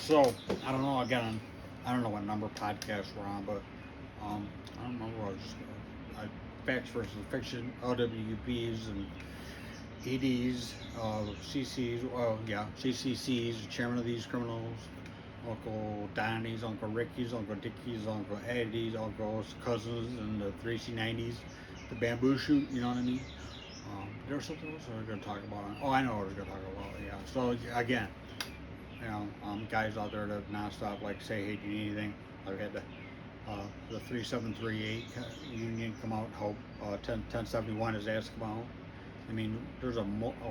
So I don't know. Again, I don't know what number of podcasts we're on, but I don't remember. I was just facts versus fiction, LWBs and EDs, CCs. Well, yeah, CCCs. Chairman of these criminals. Uncle Donnie's, Uncle Ricky's, Uncle Dickie's, Uncle Eddie's, Uncle's cousins, and the 3C90s, the bamboo shoot. You know what I mean? There was something else I was going to talk about. Oh, I know what I was going to talk about. Yeah. So again, guys out there that nonstop like say, hey, do you need anything? I've had the 3738 union come out and help. 1071 is asked come out. I mean, there's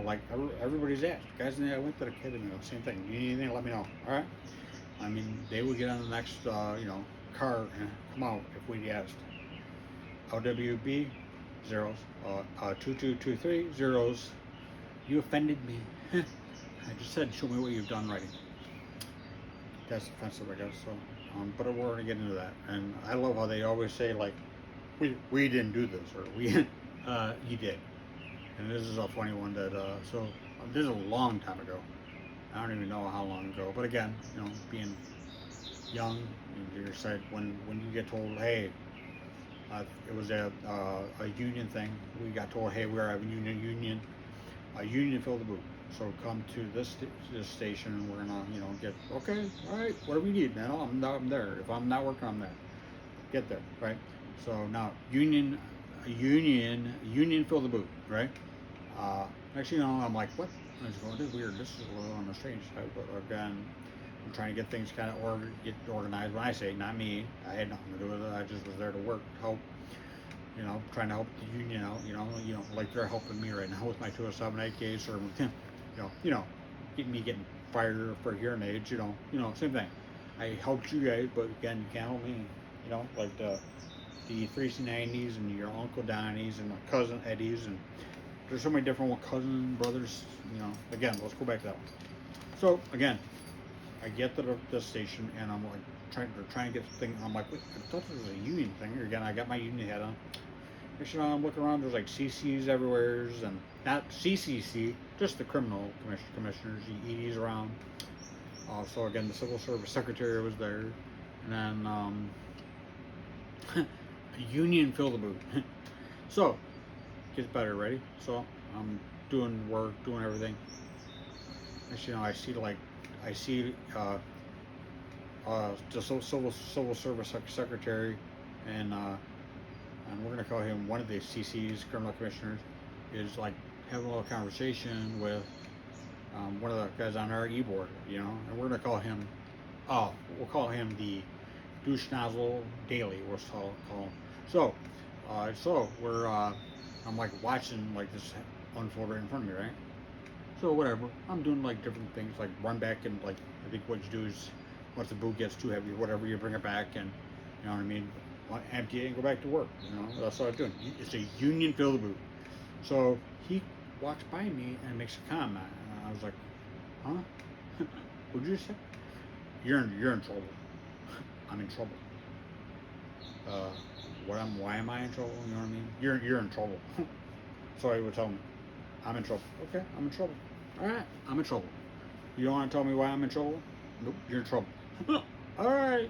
like everybody's asked. Guys, I went to the academy, same thing. You need anything? Let me know. All right. I mean, they would get on the next, car and come out if we asked. LWB zeros, 2223 zeros. You offended me. I just said, show me what you've done writing. That's offensive, I guess. So, but we're going to get into that. And I love how they always say, like, we didn't do this, or you did. And this is a funny one that, this is a long time ago. I don't even know how long ago. But again, being young, you're said when you get told, hey, it was a union thing. We got told, hey, we're having a union fill the booth. So come to this station, and we're gonna, get okay. All right, what do we need, man? I'm there. If I'm not working, I'm there. Get there, right? So now union fill the booth, right? Actually, I'm like, what? This is weird. This is a little on the strange side, but again, I'm trying to get things kind of get organized. When I say not me, I had nothing to do with it. I just was there to work, help. Trying to help the union out. Like they're helping me right now with my 207A case, or getting fired for hearing aids. Same thing. I helped you guys, but again, you can't help me. Like the 3C90s and your Uncle Donnie's and my cousin Eddie's, and there's so many different cousin brothers. Again, let's go back to that one. So again, I get to the station, and I'm like trying to get the thing. I'm like, wait, I thought this was a union thing. Again, I got my union hat on. Actually, I'm looking around. There's like CCs everywhere, and not CCC, just the criminal commissioners. The EDs around. So again, the civil service secretary was there, and then a union filled the booth. So gets better. Ready? So I'm doing work, doing everything. Actually, I see the civil service secretary, and we're gonna call him one of the CC's criminal commissioners, is like having a little conversation with one of the guys on our e-board, and we're gonna call him. We'll call him the douche nozzle daily. We'll call him. So we're I'm like watching like this unfold right in front of me, right? So whatever, I'm doing like different things, like run back, and like I think what you do is once the boot gets too heavy, whatever, you bring it back, and you know what I mean, empty it and go back to work. That's what I'm doing. It's a union fill the boot. So he walks by me and makes a comment, and I was like, huh? What'd you say? You're in trouble. I'm in trouble. Why am I in trouble? You know what I mean? You're in trouble. So he would tell me, I'm in trouble. Okay, I'm in trouble. All right, I'm in trouble. You don't want to tell me why I'm in trouble? Nope, you're in trouble. All right.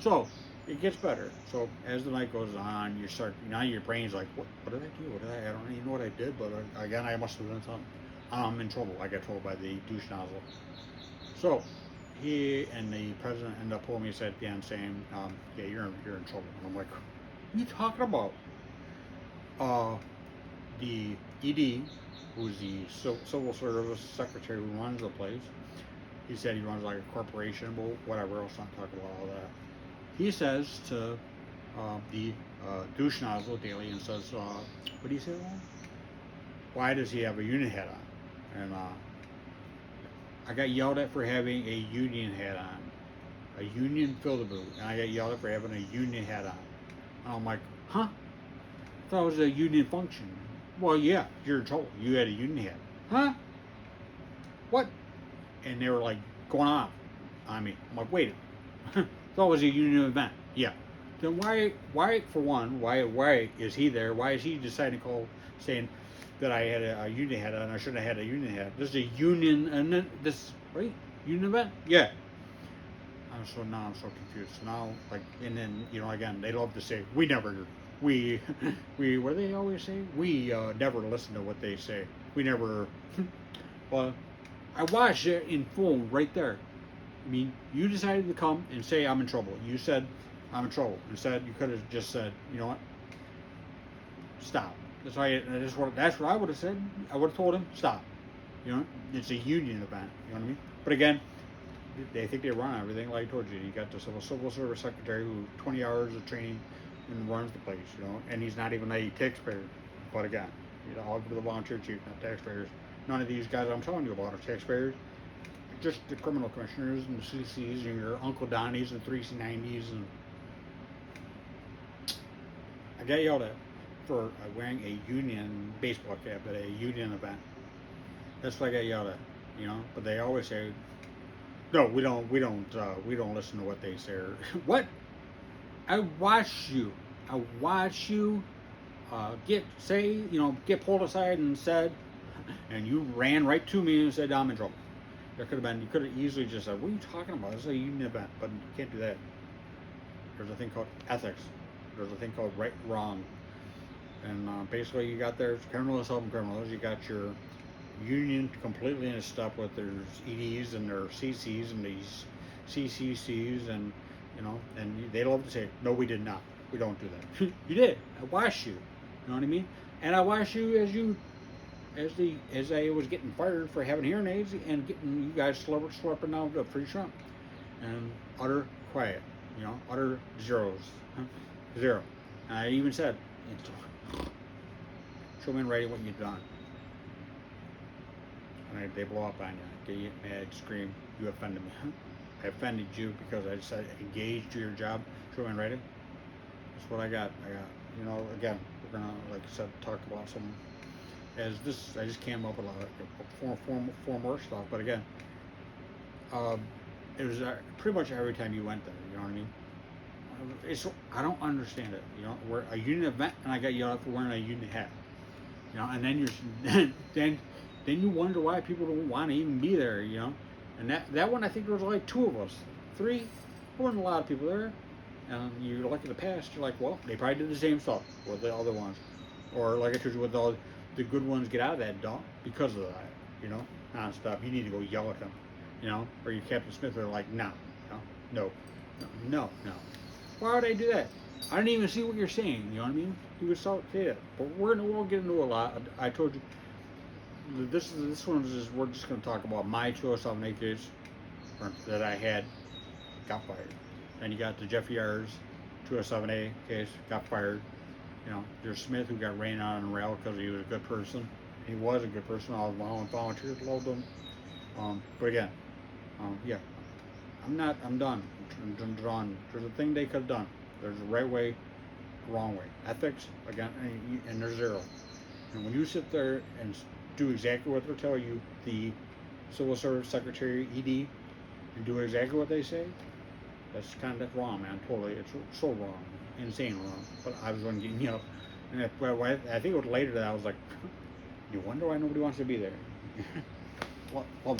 So it gets better. So as the night goes on, now your brain's like, what did I do? I don't even know what I did, but again, I must have done something. I'm in trouble. I got told by the douche nozzle. So he and the president ended up pulling me aside at the end, saying, yeah, you're in trouble. And I'm like, what are you talking about? The ED, who's the civil service secretary who runs the place, he said he runs like a corporation, but whatever, let's not talk about all that. He says to the douche nozzle daily, and says, what do you say? Why does he have a union hat on? And I got yelled at for having a union hat on. A union fill the boot. And I got yelled at for having a union hat on. And I'm like, huh? I thought it was a union function. Well, yeah, you're in trouble. You had a union hat. Huh? What? And they were like going off on me. I'm like, wait. Thought it was a union event. Yeah. Then why for one, why is he there? Why is he deciding to call, saying that I had a union hat on? I shouldn't have had a union hat. This is a union, and then this, right? union event? Yeah. I'm so confused. So now, like, and then, again, they love to say, we, what do they always say? We never listen to what they say. We never, well, I watched it in full right there. I mean, you decided to come and say I'm in trouble. You said I'm in trouble. Instead, you could have just said, you know what? Stop. That's what I would have said. I would have told him, stop. It's a union event. You know what I mean? But again, they think they run everything. Like I told you, you got the civil service secretary who 20 hours of training and runs the place. And he's not even a taxpayer. But again, all for the volunteer chief, not taxpayers. None of these guys I'm telling you about are taxpayers. Just the criminal commissioners and the CCs and your Uncle Donnies and 3C90s. And I got yelled at for wearing a union baseball cap at a union event. That's what I got yelled at, But they always say, no, we don't listen to what they say. What? I watched you get pulled aside and said, and you ran right to me and said, I'm in trouble. You could have easily just said, what are you talking about? This is a union event, but you can't do that. There's a thing called ethics. There's a thing called right, wrong. And basically you got there's criminals helping criminals. You got your union completely in step with their EDs and their CCs and these CCCs and and they love to say, no, we did not. We don't do that. You did. I watched you. You know what I mean? And I watched you as I was getting fired for having hearing aids and getting you guys slurping down the free shrimp. And utter quiet. Utter zeros. Zero. And I even said, show me in writing what you've done. And they blow up on you. Get mad, scream, you offended me. I offended you because I said engaged to your job. Show me in writing. That's what I got. Again, we're gonna, like I said, talk about some. I just came up with four more stuff. But again, it was pretty much every time you went there. You know what I mean? I don't understand it. We're a union event, and I got yelled at for wearing a union hat. And then then you wonder why people don't want to even be there. And that one, I think there was like 2 of us, 3. There wasn't a lot of people there. And you look at the past, you're like, well, they probably did the same stuff with the other ones, or like I told you, with all the good ones get out of that dump because of that. Nonstop. You need to go yell at them. Or your Captain Smith are like, no. Why would I do that? I didn't even see what you're saying. You know what I mean? You would say that. But we'll get into a lot. I told you. This one is we're just going to talk about my 207A case that I had, got fired. And you got the Jeff Yars 207A case, got fired. There's Smith who got rained on and railed because he was a good person. He was a good person. All the volunteers loved him. But again, yeah, I'm done. I'm done. There's a thing they could have done. There's a right way, a wrong way. Ethics, again, and there's zero. And when you sit there and do exactly what they're telling you, the Civil Service Secretary, ED, and do exactly what they say, that's kind of wrong, man. Totally. It's so wrong. Insane wrong. But I was going to get, and I think it was later that I was like, you wonder why nobody wants to be there. Well,